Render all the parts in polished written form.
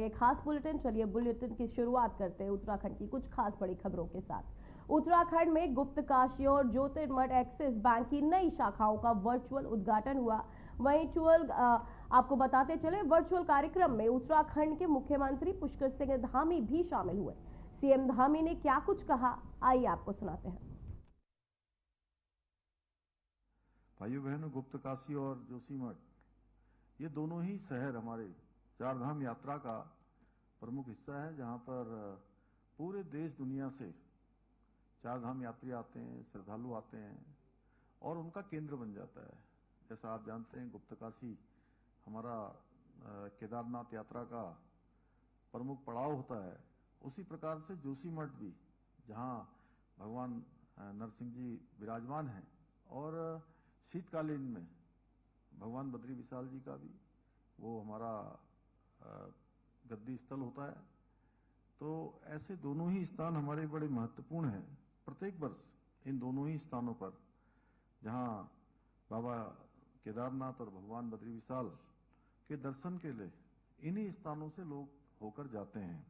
ये खास बुलेटिन। चलिए बुलेटिन की शुरुआत करते हैं उत्तराखंड की कुछ खास बड़ी खबरों के साथ। उत्तराखंड में गुप्तकाशी और ज्योतिर्मठ एक्सिस बैंक की नई शाखाओं का वर्चुअल उद्घाटन हुआ। वहीं आपको बताते चले, वर्चुअल कार्यक्रम में उत्तराखंड के मुख्यमंत्री पुष्कर सिंह धामी भी शामिल हुए। सीएम धामी ने क्या कुछ कहा, आइए आपको सुनाते हैं। भाइयों बहनों, गुप्तकाशी और जोशीमठ ये दोनों ही शहर हमारे चारधाम यात्रा का प्रमुख हिस्सा है, जहां पर पूरे देश दुनिया से चारधाम यात्री आते हैं, श्रद्धालु आते हैं और उनका केंद्र बन जाता है। जैसा आप जानते हैं, गुप्तकाशी हमारा केदारनाथ यात्रा का प्रमुख पड़ाव होता है। उसी प्रकार से जोशीमठ भी, जहां भगवान नरसिंह जी विराजमान हैं, और शीतकालीन में भगवान बद्री विशाल जी का भी वो हमारा गद्दी स्थल होता है। तो ऐसे दोनों ही स्थान हमारे बड़े महत्वपूर्ण हैं। प्रत्येक वर्ष इन दोनों ही स्थानों पर, जहां बाबा केदारनाथ और भगवान बद्री विशाल के दर्शन के लिए इन्हीं स्थानों से लोग होकर जाते हैं।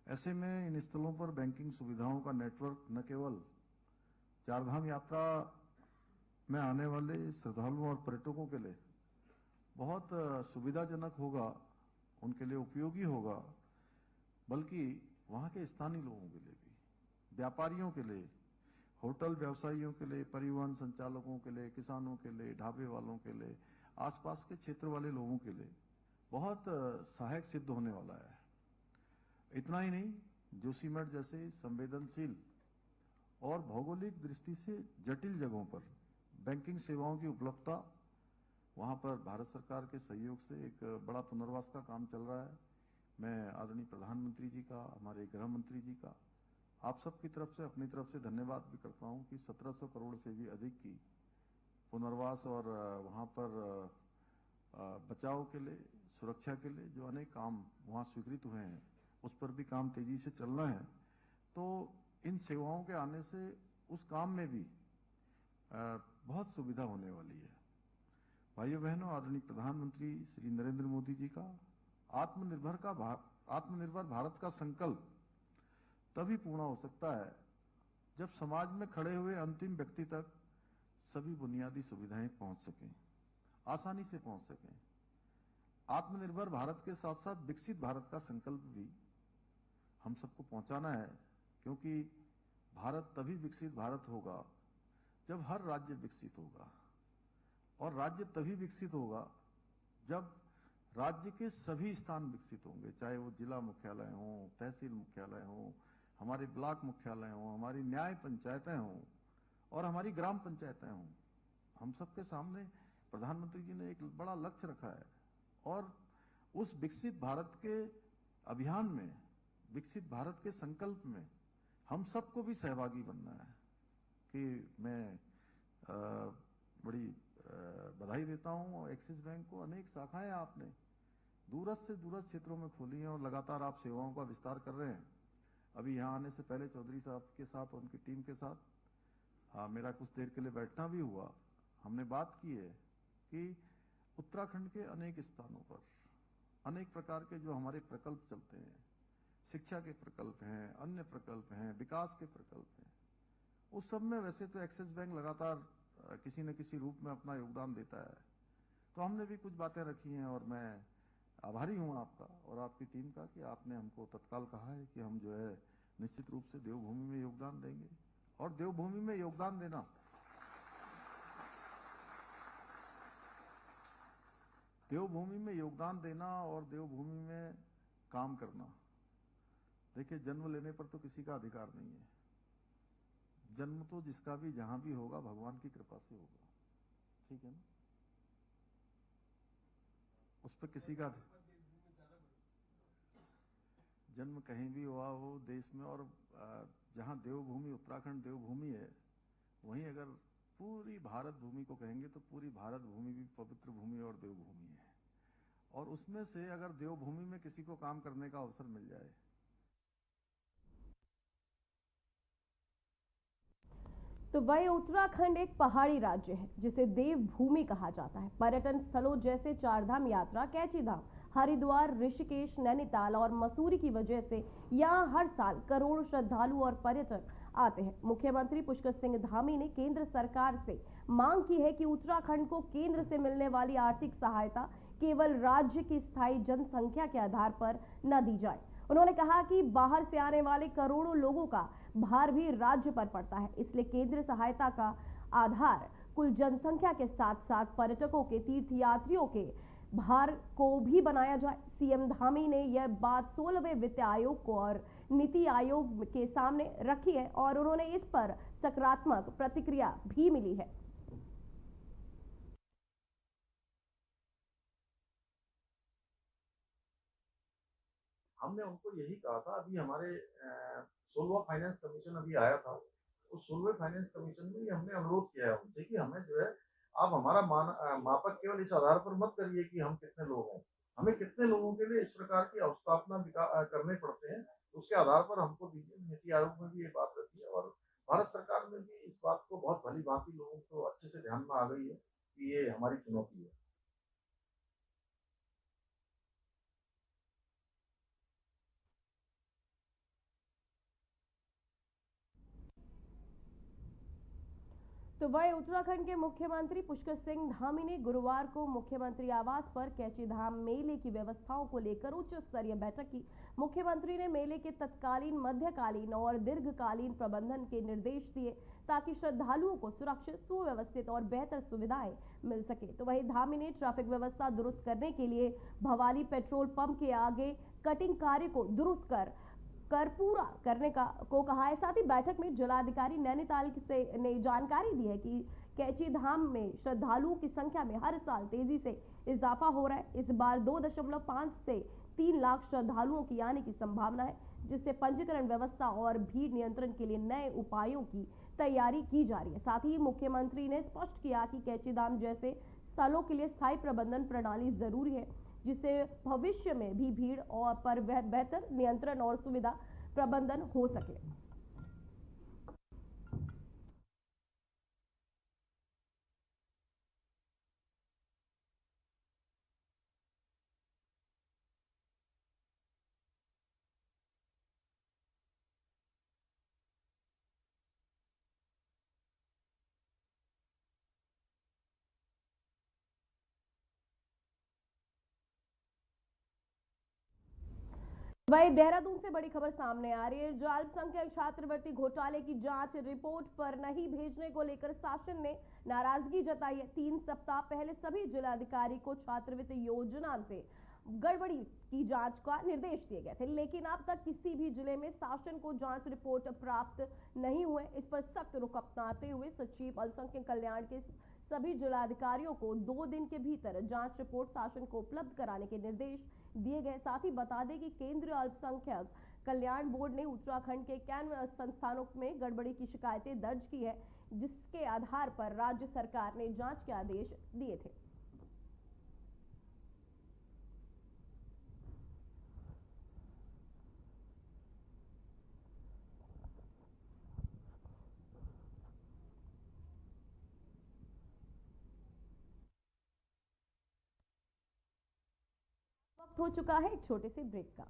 ऐसे में इन स्थलों पर बैंकिंग सुविधाओं का नेटवर्क न केवल चारधाम यात्रा में आने वाले श्रद्धालुओं और पर्यटकों के लिए बहुत सुविधाजनक होगा, उनके लिए उपयोगी होगा, बल्कि वहां के स्थानीय लोगों के लिए भी, व्यापारियों के लिए, होटल व्यवसायियों के लिए, परिवहन संचालकों के लिए, किसानों के लिए, ढाबे वालों के लिए, आसपास के क्षेत्र वाले लोगों के लिए बहुत सहायक सिद्ध होने वाला है। इतना ही नहीं, जोशीमठ जैसे संवेदनशील और भौगोलिक दृष्टि से जटिल जगहों पर बैंकिंग सेवाओं की उपलब्धता, वहां पर भारत सरकार के सहयोग से एक बड़ा पुनर्वास का काम चल रहा है। मैं आदरणीय प्रधानमंत्री जी का, हमारे गृह मंत्री जी का, आप सबकी तरफ से, अपनी तरफ से धन्यवाद भी करता हूं कि 1700 करोड़ से भी अधिक की पुनर्वास और वहां पर बचाव के लिए, सुरक्षा के लिए जो अनेक काम वहां स्वीकृत हुए हैं, उस पर भी काम तेजी से चलना है। तो इन सेवाओं के आने से उस काम में भी बहुत सुविधा होने वाली है। भाइयों बहनों, आदरणीय प्रधानमंत्री श्री नरेंद्र मोदी जी का आत्मनिर्भर भारत का संकल्प तभी पूर्ण हो सकता है जब समाज में खड़े हुए अंतिम व्यक्ति तक सभी बुनियादी सुविधाएं पहुंच सकें, आसानी से पहुंच सकें। आत्मनिर्भर भारत के साथ साथ विकसित भारत का संकल्प भी हम सबको पहुंचाना है, क्योंकि भारत तभी विकसित भारत होगा जब हर राज्य विकसित होगा, और राज्य तभी विकसित होगा जब राज्य के सभी स्थान विकसित होंगे, चाहे वो जिला मुख्यालय हो, तहसील मुख्यालय हो, हमारे ब्लॉक मुख्यालय हो, हमारी न्याय पंचायतें हों और हमारी ग्राम पंचायतें हों। हम सबके सामने प्रधानमंत्री जी ने एक बड़ा लक्ष्य रखा है, और उस विकसित भारत के अभियान में, विकसित भारत के संकल्प में हम सबको भी सहभागी बनना है। कि मैं बड़ी बधाई देता हूं एक्सिस बैंक को। अनेक शाखाएं आपने दूरस्थ से दूरस्थ क्षेत्रों में खोली हैं और लगातार आप सेवाओं का विस्तार कर रहे हैं। अभी यहां आने से पहले चौधरी साहब के साथ, उनकी टीम के साथ मेरा कुछ देर के लिए बैठना भी हुआ। हमने बात की है कि उत्तराखंड के अनेक स्थानों पर अनेक प्रकार के जो हमारे प्रकल्प चलते हैं, शिक्षा के प्रकल्प हैं, अन्य प्रकल्प हैं, विकास के प्रकल्प हैं, उस सब में वैसे तो एक्सिस बैंक लगातार किसी न किसी रूप में अपना योगदान देता है। तो हमने भी कुछ बातें रखी हैं, और मैं आभारी हूं आपका और आपकी टीम का कि आपने हमको तत्काल कहा है कि हम जो है निश्चित रूप से देवभूमि में योगदान देंगे। और देवभूमि में योगदान देना, देवभूमि में योगदान देना और देवभूमि में काम करना, देखिए, जन्म लेने पर तो किसी का अधिकार नहीं है। जन्म तो जिसका भी जहां भी होगा भगवान की कृपा से होगा, ठीक है ना? उस पर किसी का जन्म कहीं भी हुआ हो देश में, और जहां देवभूमि, उत्तराखंड देवभूमि है, वहीं अगर पूरी भारत भूमि को कहेंगे तो पूरी भारत भूमि भी पवित्र भूमि और देवभूमि है। और उसमें से अगर देवभूमि में किसी को काम करने का अवसर मिल जाए, तो वही उत्तराखंड एक पहाड़ी राज्य है जिसे देवभूमि कहा जाता है। पर्यटन स्थलों जैसे चारधाम यात्रा, कैची धाम हरिद्वार, ऋषिकेश, नैनीताल और मसूरी की वजह से यहाँ हर साल करोड़ों श्रद्धालु और पर्यटक आते हैं। मुख्यमंत्री पुष्कर सिंह धामी ने केंद्र सरकार से मांग की है कि उत्तराखंड को केंद्र से मिलने वाली आर्थिक सहायता केवल राज्य की स्थायी जनसंख्या के आधार पर न दी जाए। उन्होंने कहा कि बाहर से आने वाले करोड़ों लोगों का भार भी राज्य पर पड़ता है, इसलिए केंद्र सहायता का आधार कुल जनसंख्या के साथ साथ पर्यटकों के, तीर्थयात्रियों के भार को भी बनाया जाए। सीएम धामी ने यह बात 16वें वित्त आयोग को और नीति आयोग के सामने रखी है और उन्होंने इस पर सकारात्मक प्रतिक्रिया भी मिली है। हमने उनको यही कहा था, अभी हमारे 16वां फाइनेंस कमीशन अभी आया था, उस 16वें फाइनेंस कमीशन में हमने अनुरोध किया है उनसे कि हमें जो है आप हमारा मापक केवल इस आधार पर मत करिए कि हम कितने लोग हैं, हमें कितने लोगों के लिए इस प्रकार की अवस्थापना करने पड़ते हैं, उसके आधार पर हमको दीजिए। नीति आयोग में भी ये बात रखी है और भारत सरकार में भी इस बात को बहुत भली भांति लोगों को अच्छे से ध्यान में आ गई है कि ये हमारी चुनौती है। तो वही उत्तराखंड के मुख्यमंत्री पुष्कर सिंह धामी ने गुरुवार को मुख्यमंत्री आवास पर कैची धाम मेले की व्यवस्थाओं को लेकर उच्च स्तरीय बैठक की। मुख्यमंत्री ने मेले के तत्कालीन, मध्यकालीन और दीर्घकालीन प्रबंधन के निर्देश दिए ताकि श्रद्धालुओं को सुरक्षित, सुव्यवस्थित और बेहतर सुविधाएं मिल सके। तो वही धामी ने ट्रैफिक व्यवस्था दुरुस्त करने के लिए भवाली पेट्रोल पंप के आगे कटिंग कार्य को दुरुस्त कर पूरा करने को कहा है। साथ ही बैठक में जिलाधिकारी नैनीताल से ने जानकारी दी है कि कैची धाम में श्रद्धालुओं की संख्या में हर साल तेजी से इजाफा हो रहा है। इस बार 2.5 से 3 लाख श्रद्धालुओं की आने की संभावना है, जिससे पंजीकरण व्यवस्था और भीड़ नियंत्रण के लिए नए उपायों की तैयारी की जा रही है। साथ ही मुख्यमंत्री ने स्पष्ट किया कि कैची धाम जैसे स्थलों के लिए स्थायी प्रबंधन प्रणाली जरूरी है, जिससे भविष्य में भी भीड़ और पर बेहतर नियंत्रण और सुविधा प्रबंधन हो सके। वहीं देहरादून से बड़ी खबर सामने आ रही है। जो अल्पसंख्यक छात्रवृत्ति घोटाले की जांच रिपोर्ट पर नहीं भेजने को लेकर शासन ने नाराजगी जताई है। 3 सप्ताह पहले सभी जिलाधिकारी को छात्रवृत्ति योजना से गड़बड़ी की जांच का निर्देश दिए गए थे, लेकिन अब तक किसी भी जिले में शासन को जांच रिपोर्ट प्राप्त नहीं हुए। इस पर सख्त रुख अपनाते हुए सचिव अल्पसंख्यक कल्याण के सभी जिलाधिकारियों को 2 दिन के भीतर जांच रिपोर्ट शासन को उपलब्ध कराने के निर्देश दिए गए। साथ ही बता दें कि केंद्रीय अल्पसंख्यक कल्याण बोर्ड ने उत्तराखंड के 91 संस्थानों में गड़बड़ी की शिकायतें दर्ज की है, जिसके आधार पर राज्य सरकार ने जांच के आदेश दिए थे। वक्त हो चुका है एक छोटे से ब्रेक का।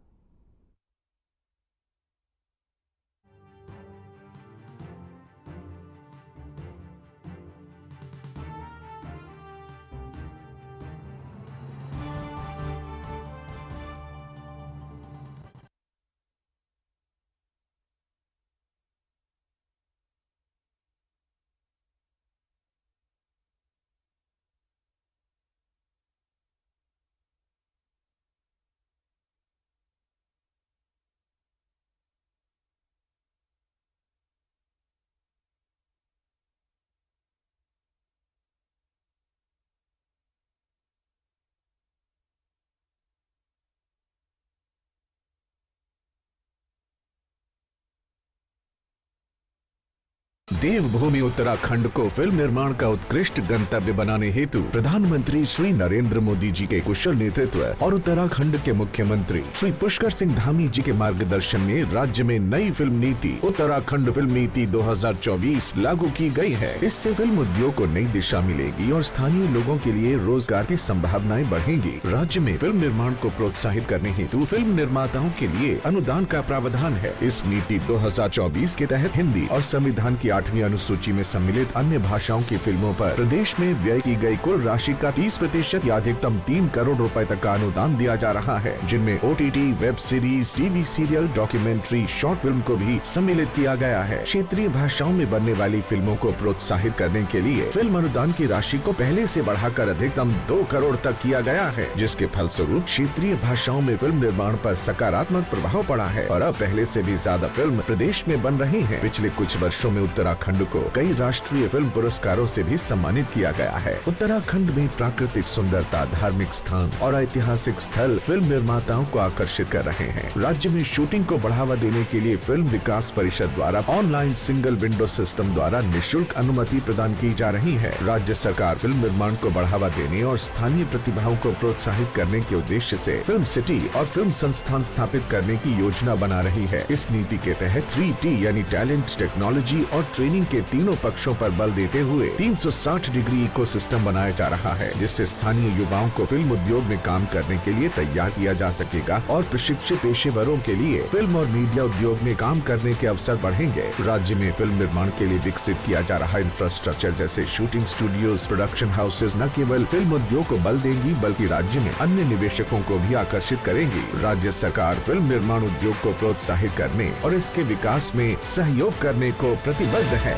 देवभूमि उत्तराखंड को फिल्म निर्माण का उत्कृष्ट गंतव्य बनाने हेतु प्रधानमंत्री श्री नरेंद्र मोदी जी के कुशल नेतृत्व और उत्तराखंड के मुख्यमंत्री श्री पुष्कर सिंह धामी जी के मार्गदर्शन में राज्य में नई फिल्म नीति उत्तराखंड फिल्म नीति 2024 लागू की गई है। इससे फिल्म उद्योग को नई दिशा मिलेगी और स्थानीय लोगों के लिए रोजगार की संभावनाएं बढ़ेंगी। राज्य में फिल्म निर्माण को प्रोत्साहित करने हेतु फिल्म निर्माताओं के लिए अनुदान का प्रावधान है। इस नीति 2024 के तहत हिंदी और संविधान की 8वीं अनुसूची में सम्मिलित अन्य भाषाओं की फिल्मों पर प्रदेश में व्यय की गई कुल राशि का 30% या अधिकतम 3 करोड़ रुपए तक का अनुदान दिया जा रहा है, जिनमें OTT, web series, TV serial, documentary, short film को भी सम्मिलित किया गया है। क्षेत्रीय भाषाओं में बनने वाली फिल्मों को प्रोत्साहित करने के लिए फिल्म अनुदान की राशि को पहले से बढ़ाकर अधिकतम 2 करोड़ तक किया गया है, जिसके फलस्वरूप क्षेत्रीय भाषाओं में फिल्म निर्माण पर सकारात्मक प्रभाव पड़ा है और अब पहले से भी ज्यादा फिल्म प्रदेश में बन रही है। पिछले कुछ वर्षों में उत्तराखंड को कई राष्ट्रीय फिल्म पुरस्कारों से भी सम्मानित किया गया है। उत्तराखंड में प्राकृतिक सुंदरता, धार्मिक स्थान और ऐतिहासिक स्थल फिल्म निर्माताओं को आकर्षित कर रहे हैं। राज्य में शूटिंग को बढ़ावा देने के लिए फिल्म विकास परिषद द्वारा ऑनलाइन सिंगल विंडो सिस्टम द्वारा निःशुल्क अनुमति प्रदान की जा रही है। राज्य सरकार फिल्म निर्माण को बढ़ावा देने और स्थानीय प्रतिभाओं को प्रोत्साहित करने के उद्देश्य से फिल्म सिटी और फिल्म संस्थान स्थापित करने की योजना बना रही है। इस नीति के तहत 3T यानी टैलेंट, टेक्नोलॉजी और ट्रेनिंग के तीनों पक्षों पर बल देते हुए 360 डिग्री इकोसिस्टम बनाया जा रहा है, जिससे स्थानीय युवाओं को फिल्म उद्योग में काम करने के लिए तैयार किया जा सकेगा और प्रशिक्षित पेशेवरों के लिए फिल्म और मीडिया उद्योग में काम करने के अवसर बढ़ेंगे। राज्य में फिल्म निर्माण के लिए विकसित किया जा रहा इंफ्रास्ट्रक्चर जैसे शूटिंग स्टूडियोज, प्रोडक्शन हाउसेज न केवल फिल्म उद्योग को बल देंगी बल्कि राज्य में अन्य निवेशकों को भी आकर्षित करेंगी। राज्य सरकार फिल्म निर्माण उद्योग को प्रोत्साहित करने और इसके विकास में सहयोग करने को प्रतिबद्ध है।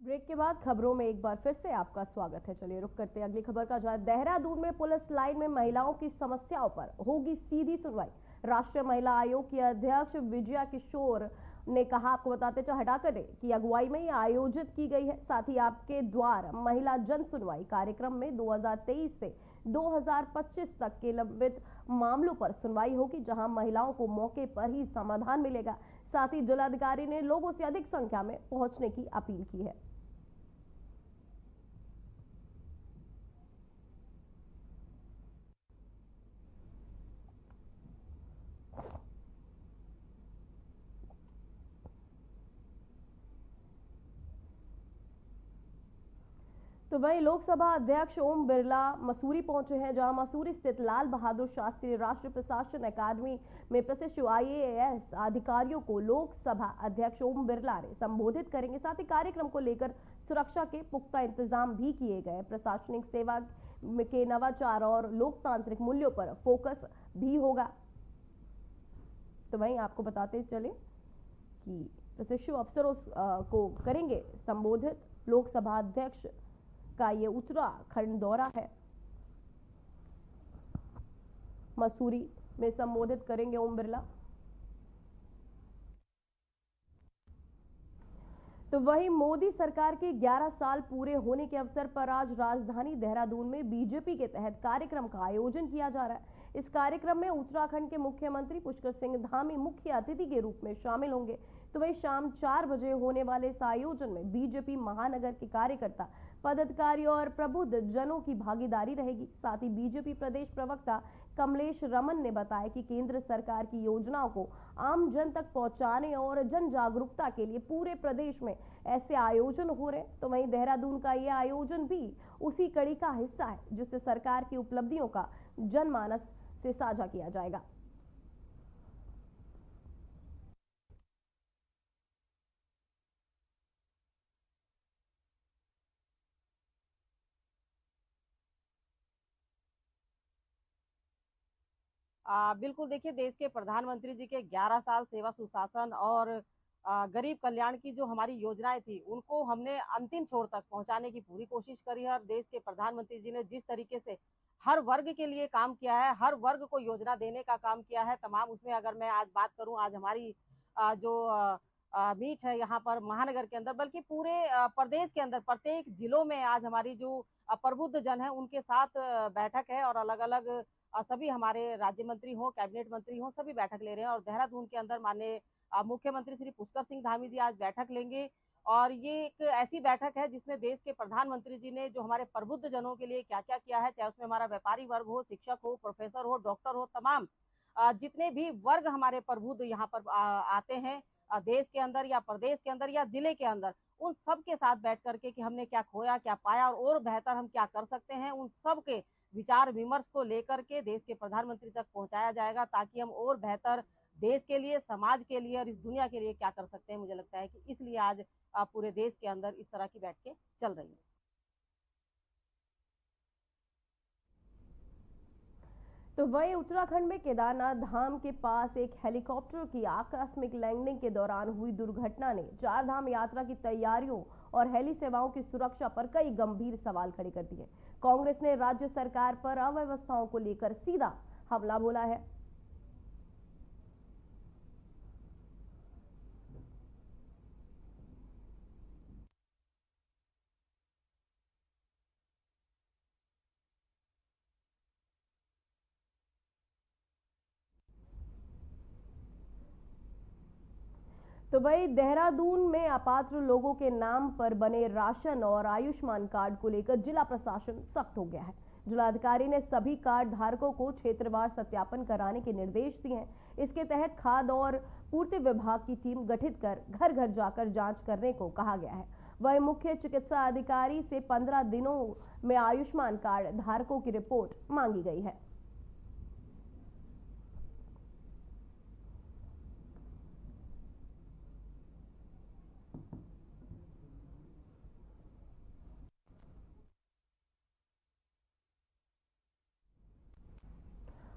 ब्रेक के बाद खबरों में एक बार फिर से आपका स्वागत है। चलिए रुक करते हैं अगली खबर का। जहां देहरादून में पुलिस लाइन में महिलाओं की समस्याओं पर होगी सीधी सुनवाई। राष्ट्रीय महिला आयोग की अध्यक्ष विजया किशोर ने कहा, आपको बताते चले हटा करें कि अगुवाई में यह आयोजित की गई है। साथ ही आपके द्वार महिला जन सुनवाई कार्यक्रम में 2023 से 2025 तक के लंबित मामलों पर सुनवाई होगी, जहां महिलाओं को मौके पर ही समाधान मिलेगा। साथ ही जिलाधिकारी ने लोगों से अधिक संख्या में पहुंचने की अपील की है। तो वहीं लोकसभा अध्यक्ष ओम बिरला मसूरी पहुंचे हैं, जहां मसूरी स्थित लाल बहादुर शास्त्री राष्ट्रीय प्रशासन अकादमी में प्रशिक्षु IAS अधिकारियों को लोकसभा अध्यक्ष ओम बिरला ने संबोधित करेंगे। साथ ही कार्यक्रम को लेकर सुरक्षा के पुख्ता इंतजाम भी किए गए। प्रशासनिक सेवा के नवाचार और लोकतांत्रिक मूल्यों पर फोकस भी होगा। तो वहीं आपको बताते चले कि प्रशिक्षु अफसरों को करेंगे संबोधित। लोकसभा अध्यक्ष का ये उत्तराखंड दौरा है। मसूरी में संबोधित करेंगे ओम बिरला। तो वहीं मोदी सरकार के 11 साल पूरे होने के अवसर पर आज राजधानी देहरादून में बीजेपी के तहत कार्यक्रम का आयोजन किया जा रहा है। इस कार्यक्रम में उत्तराखंड के मुख्यमंत्री पुष्कर सिंह धामी मुख्य अतिथि के रूप में शामिल होंगे। तो वहीं शाम 4 बजे होने वाले इस आयोजन में बीजेपी महानगर के कार्यकर्ता, पदाधिकारी और प्रबुद्ध जनों की भागीदारी रहेगी। साथ ही बीजेपी प्रदेश प्रवक्ता कमलेश रमन ने बताया कि केंद्र सरकार की योजनाओं को आम जन तक पहुंचाने और जन जागरूकता के लिए पूरे प्रदेश में ऐसे आयोजन हो रहे हैं। तो वहीं देहरादून का यह आयोजन भी उसी कड़ी का हिस्सा है, जिससे सरकार की उपलब्धियों का जनमानस से साझा किया जाएगा। बिल्कुल देखिए, देश के प्रधानमंत्री जी के 11 साल सेवा सुशासन और गरीब कल्याण की जो हमारी योजनाएं थी उनको हमने अंतिम छोर तक पहुंचाने की पूरी कोशिश करी है। और देश के प्रधानमंत्री जी ने जिस तरीके से हर वर्ग के लिए काम किया है, हर वर्ग को योजना देने का काम किया है तमाम, उसमें अगर मैं आज बात करूं, आज हमारी जो मीट है यहाँ पर महानगर के अंदर, बल्कि पूरे प्रदेश के अंदर प्रत्येक जिलों में आज हमारी जो प्रबुद्ध जन है उनके साथ बैठक है। और अलग अलग सभी हमारे राज्य मंत्री हो, कैबिनेट मंत्री हो, सभी बैठक ले रहे हैं। और देहरादून के अंदर माननीय मुख्यमंत्री श्री पुष्कर सिंह धामी जी आज बैठक लेंगे। और ये एक ऐसी बैठक है जिसमें देश के प्रधानमंत्री जी ने जो हमारे प्रबुद्ध जनों के लिए क्या क्या किया है, चाहे उसमें हमारा व्यापारी वर्ग हो, शिक्षक हो, प्रोफेसर हो, डॉक्टर हो, तमाम जितने भी वर्ग हमारे प्रबुद्ध यहाँ पर आते हैं देश के अंदर या प्रदेश के अंदर या जिले के अंदर, उन सब के साथ बैठ करके कि हमने क्या खोया, क्या पाया और बेहतर हम क्या कर सकते हैं, उन सब के विचार विमर्श को लेकर के देश के प्रधानमंत्री तक पहुंचाया जाएगा, ताकि हम और बेहतर देश के लिए, समाज के लिए और इस दुनिया के लिए क्या कर सकते हैं। मुझे लगता है कि इसलिए आज पूरे देश के अंदर इस तरह की बैठकें चल रही है। तो वहीं उत्तराखंड में केदारनाथ धाम के पास एक हेलीकॉप्टर की आकस्मिक लैंडिंग के दौरान हुई दुर्घटना ने चार धाम यात्रा की तैयारियों और हेली सेवाओं की सुरक्षा पर कई गंभीर सवाल खड़े कर दिए। कांग्रेस ने राज्य सरकार पर अव्यवस्थाओं को लेकर सीधा हमला बोला है। तो वही देहरादून में अपात्र लोगों के नाम पर बने राशन और आयुष्मान कार्ड को लेकर जिला प्रशासन सख्त हो गया है। जिलाधिकारी ने सभी कार्ड धारकों को क्षेत्रवार सत्यापन कराने के निर्देश दिए हैं। इसके तहत खाद्य और पूर्ति विभाग की टीम गठित कर घर घर जाकर जांच करने को कहा गया है। वही मुख्य चिकित्सा अधिकारी से 15 दिनों में आयुष्मान कार्ड धारकों की रिपोर्ट मांगी गई है।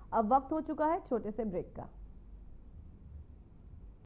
अब वक्त हो चुका है छोटे से ब्रेक का।